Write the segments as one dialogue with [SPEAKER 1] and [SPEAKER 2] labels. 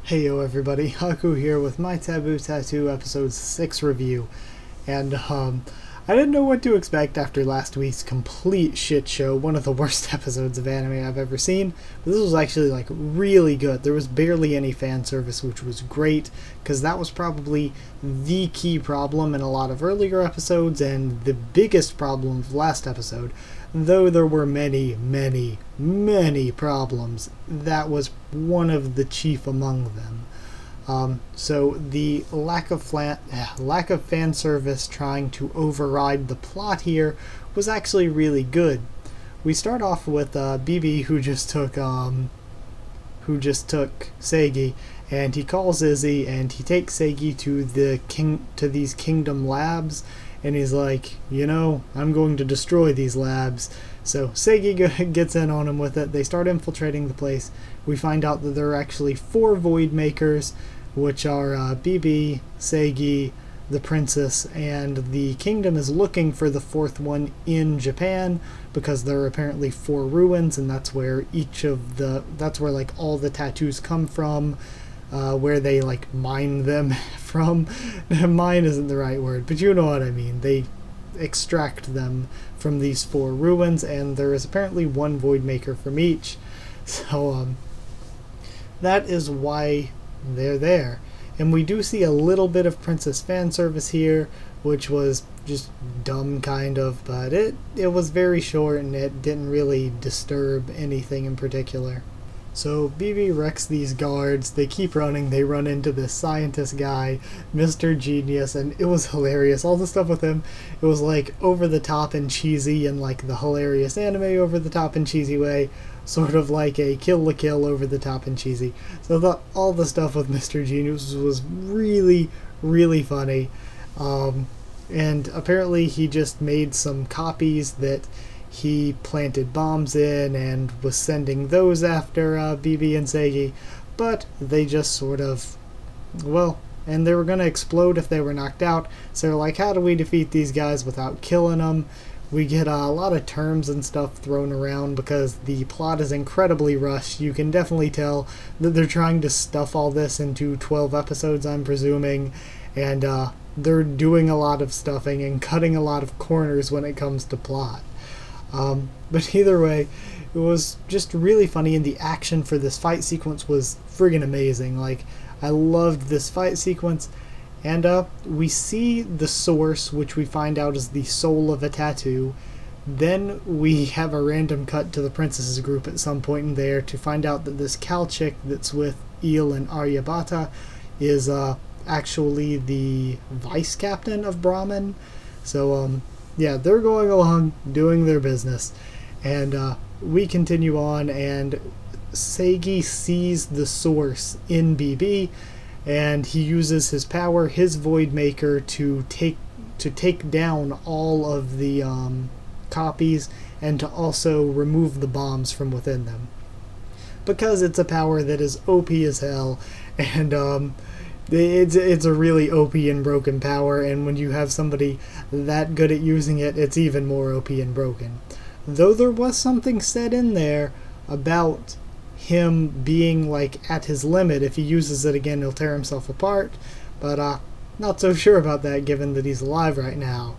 [SPEAKER 1] Heyo everybody, Haku here with my Taboo Tattoo episode 6 review. And I didn't know what to expect after last week's complete shit show, one of the worst episodes of anime I've ever seen. But this was actually really good. There was barely any fan service, which was great, because that was probably the key problem in a lot of earlier episodes and the biggest problem of last episode. Though there were many problems, that was one of the chief among them. So the lack of fan service trying to override the plot here was actually really good. We start off with BB who just took Seigi, and he calls Izzy and he takes Seigi to these kingdom labs, and he's like, I'm going to destroy these labs. So Seigi gets in on him with it. They start infiltrating the place. We find out that there are actually 4 Void Makers, which are BB, Seigi, the princess, and the kingdom is looking for the 4th one in Japan, because there are apparently 4 ruins, and that's where all the tattoos come from, where they mine them from. Mine isn't the right word, but you know what I mean. They extract them from these 4 ruins, and there is apparently 1 Void Maker from each. So that is why they're there. And we do see a little bit of princess fan service here, which was just dumb kind of, but it was very short and it didn't really disturb anything in particular. So BB wrecks these guards, they keep running, they run into this scientist guy, Mr. Genius, and it was hilarious. All the stuff with him, it was over the top and cheesy in the hilarious anime over the top and cheesy way, sort of like a Kill la Kill over the top and cheesy. So all the stuff with Mr. Genius was really funny. And apparently he just made some copies that he planted bombs in and was sending those after BB and Seigi, but they just sort of, and they were going to explode if they were knocked out, so they're like, how do we defeat these guys without killing them? We get a lot of terms and stuff thrown around because the plot is incredibly rushed. You can definitely tell that they're trying to stuff all this into 12 episodes, I'm presuming, and they're doing a lot of stuffing and cutting a lot of corners when it comes to plot. But either way, it was just really funny, and the action for this fight sequence was friggin' amazing. I loved this fight sequence, and we see the source, which we find out is the soul of a tattoo. Then we have a random cut to the princess's group at some point in there to find out that this Cal chick that's with Eel and Aryabhata is actually the vice captain of Brahmin. So yeah, they're going along, doing their business, and we continue on, and Seigi sees the source in BB, and he uses his power, his Void Maker, to take down all of the copies, and to also remove the bombs from within them, because it's a power that is OP as hell, and it's a really OP and broken power, and when you have somebody that good at using it, it's even more OP and broken. Though there was something said in there about him being at his limit. If he uses it again, he'll tear himself apart, but not so sure about that given that he's alive right now.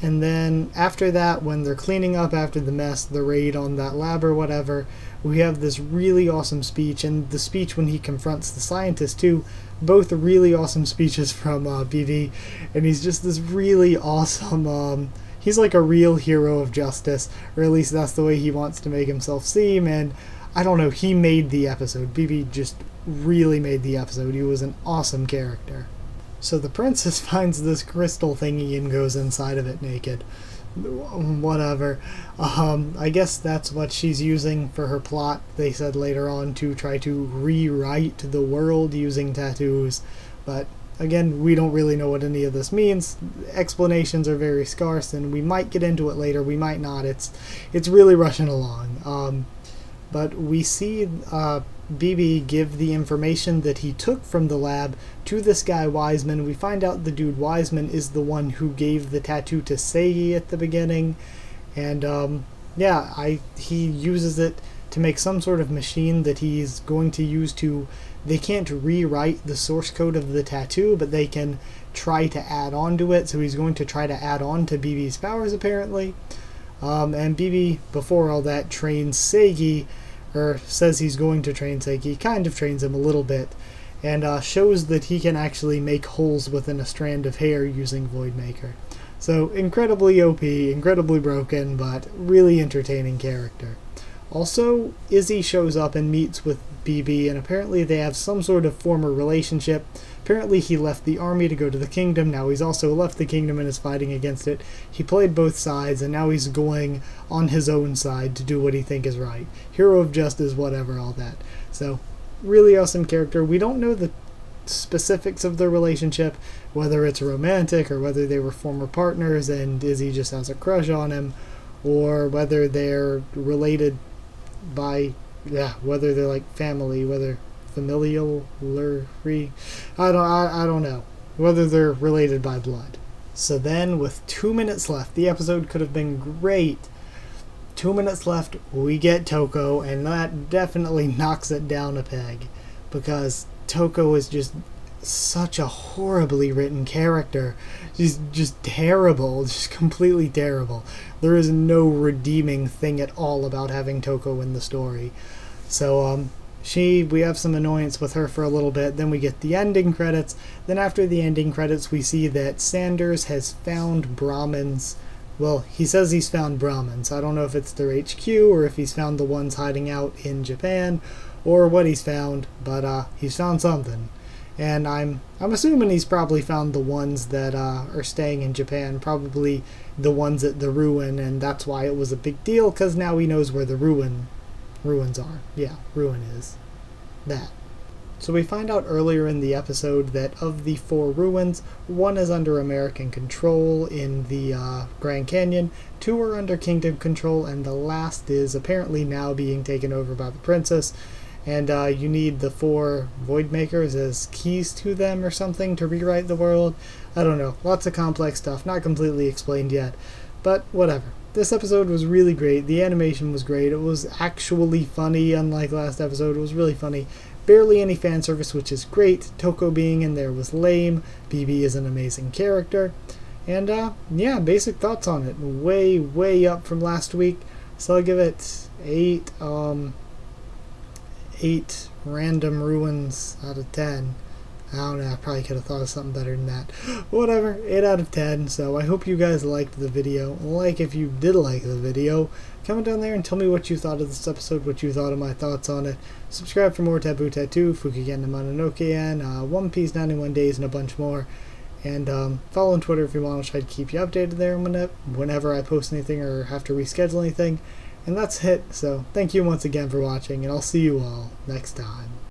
[SPEAKER 1] And then after that, when they're cleaning up after the mess, the raid on that lab or whatever, we have this really awesome speech, and the speech when he confronts the scientist too, both really awesome speeches from BB, and he's just this really awesome, he's like a real hero of justice, or at least that's the way he wants to make himself seem, and I don't know, he made the episode. BB just really made the episode. He was an awesome character. So the princess finds this crystal thingy and goes inside of it naked. Whatever. I guess that's what she's using for her plot, they said later on, to try to rewrite the world using tattoos. But again, we don't really know what any of this means. Explanations are very scarce, and we might get into it later, we might not. It's really rushing along. But we see BB give the information that he took from the lab to this guy Wiseman. We find out the dude Wiseman is the one who gave the tattoo to Seigi at the beginning, and he uses it to make some sort of machine that he's going to use to... They can't rewrite the source code of the tattoo, but they can try to add on to it. So he's going to try to add on to BB's powers, apparently. And BB, before all that, trains Seigi, or says he's going to train Seigi, kind of trains him a little bit, and shows that he can actually make holes within a strand of hair using Voidmaker. So incredibly OP, incredibly broken, but really entertaining character. Also, Izzy shows up and meets with BB, and apparently they have some sort of former relationship. Apparently he left the army to go to the kingdom, now he's also left the kingdom and is fighting against it. He played both sides, and now he's going on his own side to do what he thinks is right. Hero of justice, whatever, all that. So, really awesome character. We don't know the specifics of their relationship, whether it's romantic or whether they were former partners and Izzy just has a crush on him, or whether they're related by, whether they're like family, whether familial, I don't know, whether they're related by blood. So then, with 2 minutes left, the episode could have been great. 2 minutes left, we get Toko, and that definitely knocks it down a peg, because Toko is just such a horribly written character. She's just terrible, just completely terrible. There is no redeeming thing at all about having Toko in the story. So, we have some annoyance with her for a little bit, then we get the ending credits. Then after the ending credits, we see that Sanders has found Brahmins. Well, he says he's found Brahmins. I don't know if it's their HQ, or if he's found the ones hiding out in Japan, or what he's found, but he's found something. And I'm assuming he's probably found the ones that are staying in Japan, probably the ones at the ruin, and that's why it was a big deal, because now he knows where the ruins are. Yeah, ruin is that. So we find out earlier in the episode that of the 4 ruins, 1 is under American control in the Grand Canyon, 2 are under Kingdom control, and the last is apparently now being taken over by the princess. And you need the 4 Voidmakers as keys to them or something to rewrite the world. I don't know. Lots of complex stuff. Not completely explained yet. But whatever. This episode was really great. The animation was great. It was actually funny, unlike last episode. It was really funny. Barely any fan service, which is great. Toko being in there was lame. BB is an amazing character. And yeah, basic thoughts on it. Way, way up from last week. So I'll give it 8 random ruins out of 10. I don't know, I probably could have thought of something better than that. Whatever, 8 out of 10. So I hope you guys liked the video. Like if you did like the video. Comment down there and tell me what you thought of this episode, what you thought of my thoughts on it. Subscribe for more Taboo Tattoo, Fukigen no Mononoke, One Piece 91 Days, and a bunch more. And follow on Twitter if you want. I'll try to keep you updated there whenever I post anything or have to reschedule anything. And that's it. So thank you once again for watching, and I'll see you all next time.